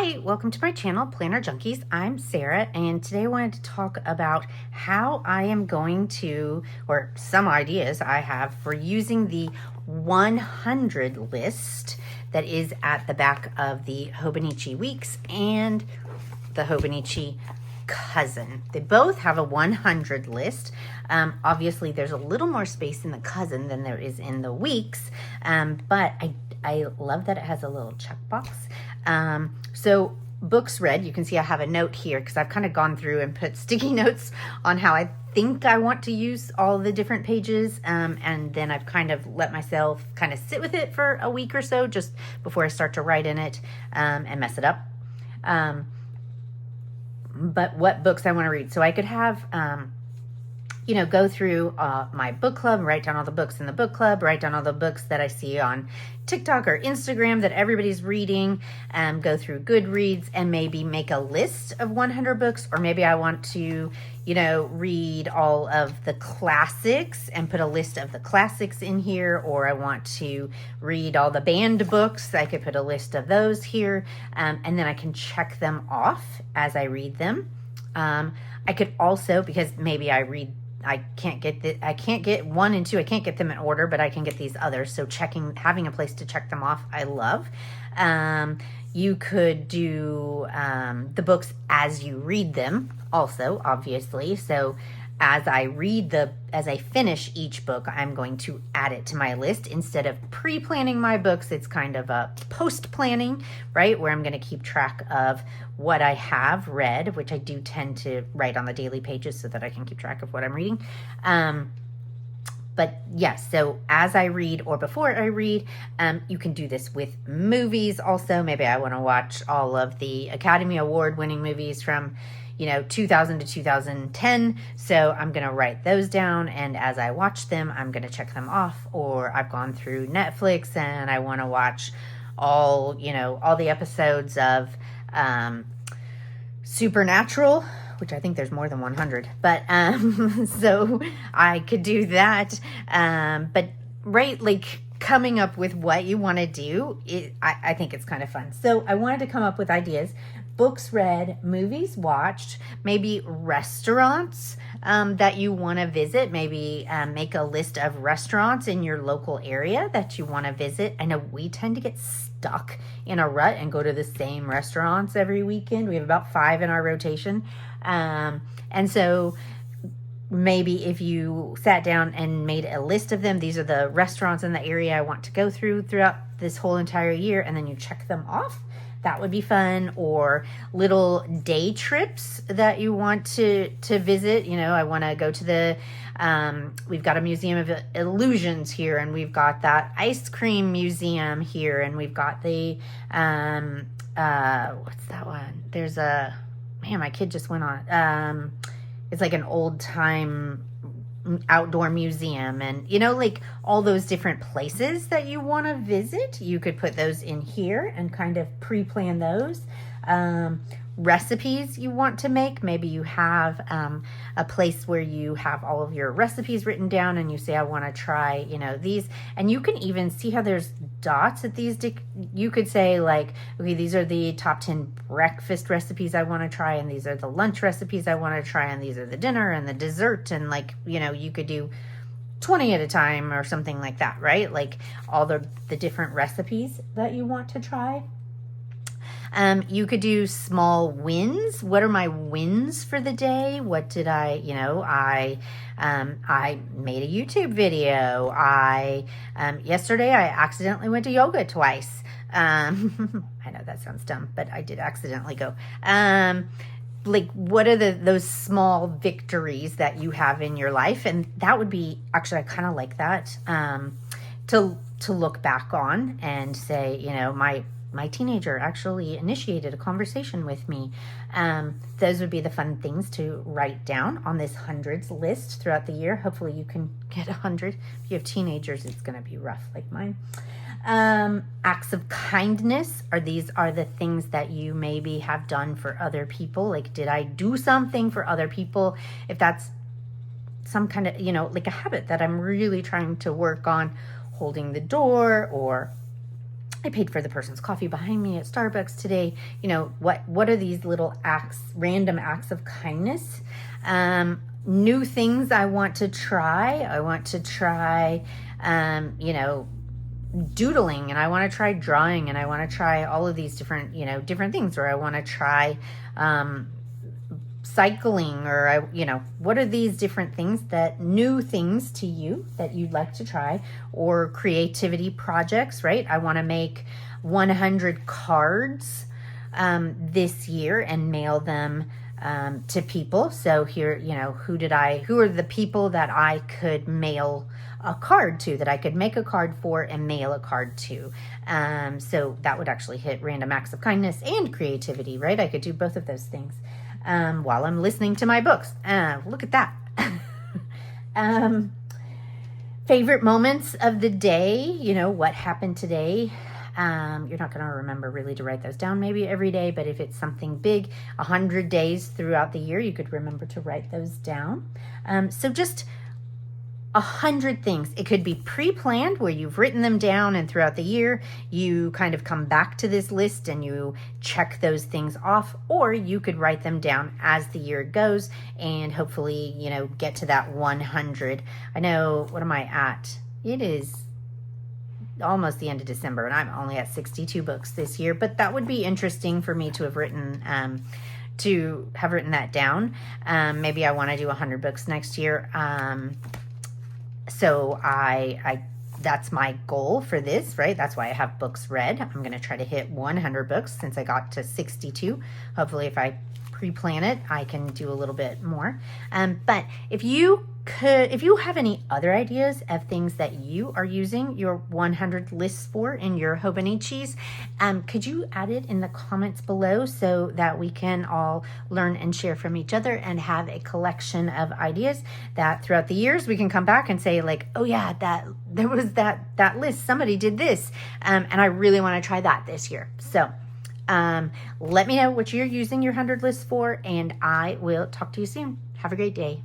Hi, welcome to my channel, Planner Junkies. I'm Sarah, and today I wanted to talk about how I am going to, or some ideas I have for using the 100 list that is at the back of the Hobonichi Weeks and the Hobonichi Cousin. They both have a 100 list. Obviously, there's a little more space in the Cousin than there is in the Weeks, but I love that it has a little checkbox. So books read, you can see I have a note here because I've kind of gone through and put sticky notes on how I think I want to use all the different pages. And then I've kind of let myself kind of sit with it for a week or so just before I start to write in it and mess it up. But what books I want to read. So I could have, go through my book club, write down all the books in the book club, write down all the books that I see on TikTok or Instagram that everybody's reading, go through Goodreads and maybe make a list of 100 books. Or maybe I want to, read all of the classics and put a list of the classics in here. Or I want to read all the banned books. I could put a list of those here. And then I can check them off as I read them. I could also, because maybe I can't get 1 and 2. I can't get them in order, but I can get these others. So having a place to check them off, I love. You could do the books as you read them also, obviously. So as I finish each book, I'm going to add it to my list. Instead of pre-planning my books, it's kind of a post-planning, right? Where I'm going to keep track of what I have read, which I do tend to write on the daily pages so that I can keep track of what I'm reading. But yes, so as I read or before I read, you can do this with movies also. Maybe I want to watch all of the Academy Award winning movies from 2000 to 2010. So I'm going to write those down. And as I watch them, I'm going to check them off. Or I've gone through Netflix and I want to watch all the episodes of Supernatural, which I think there's more than 100, but so I could do that. But right, like coming up with what you want to do, I think it's kind of fun. So I wanted to come up with ideas. Books read, movies watched, maybe restaurants that you want to visit. Maybe make a list of restaurants in your local area that you want to visit. I know we tend to get stuck in a rut and go to the same restaurants every weekend. We have about 5 in our rotation. And so maybe if you sat down and made a list of them, these are the restaurants in the area I want to go throughout this whole entire year, and then you check them off. That would be fun. Or little day trips that you want to visit. I want to go to the, we've got a museum of illusions here, and we've got that ice cream museum here, and we've got the, what's that one? There's my kid just went on, it's like an old time outdoor museum, and like all those different places that you want to visit, you could put those in here and kind of pre-plan those. Recipes you want to make, maybe you have a place where you have all of your recipes written down and you say I want to try these, and you can even see how there's dots at these. You could say like, okay, these are the top 10 breakfast recipes I want to try, and these are the lunch recipes I want to try, and these are the dinner and the dessert, and you could do 20 at a time or something like that, right? Like all the different recipes that you want to try. You could do small wins. What are my wins for the day? What did I made a YouTube video. Yesterday I accidentally went to yoga twice. I know that sounds dumb, but I did accidentally go. Like what are those small victories that you have in your life? And that would be, actually, I kind of like that, to look back on and say, my teenager actually initiated a conversation with me. Those would be the fun things to write down on this hundreds list throughout the year. Hopefully you can get 100. If you have teenagers, it's going to be rough like mine. Acts of kindness these are the things that you maybe have done for other people. Like, did I do something for other people? If that's some kind of, like a habit that I'm really trying to work on, holding the door, or I paid for the person's coffee behind me at Starbucks today. You know, what are these little acts, random acts of kindness? New things I want to try. I want to try, you know, doodling, and I want to try drawing, and I want to try all of these different, you know, different things, or I want to try, cycling, or you know, what are these different things, that new things to you that you'd like to try, or creativity projects, right? I want to make 100 cards this year and mail them to people. So here, you know, who are the people that I could mail a card to, that I could make a card for and mail a card to. So that would actually hit random acts of kindness and creativity, right? I could do both of those things while I'm listening to my books. Look at that. Favorite moments of the day, you know, what happened today. You're not going to remember really to write those down maybe every day, but if it's something big, 100 days throughout the year, you could remember to write those down. So just 100 things. It could be pre-planned, where you've written them down, and throughout the year you kind of come back to this list and you check those things off, or you could write them down as the year goes and hopefully, you know, get to that 100. I know, what am I at? It is almost the end of December, and I'm only at 62 books this year, but that would be interesting for me to have written that down. Maybe I want to do 100 books next year. So I that's my goal for this, right? That's why I have books read. I'm going to try to hit 100 books since I got to 62. Hopefully, if I pre-plan it, I can do a little bit more. But if you have any other ideas of things that you are using your 100 lists for in your Hobonichis, could you add it in the comments below so that we can all learn and share from each other and have a collection of ideas that throughout the years we can come back and say, like, oh yeah, there was that list, somebody did this, and I really want to try that this year. So let me know what you're using your 100 lists for, and I will talk to you soon. Have a great day.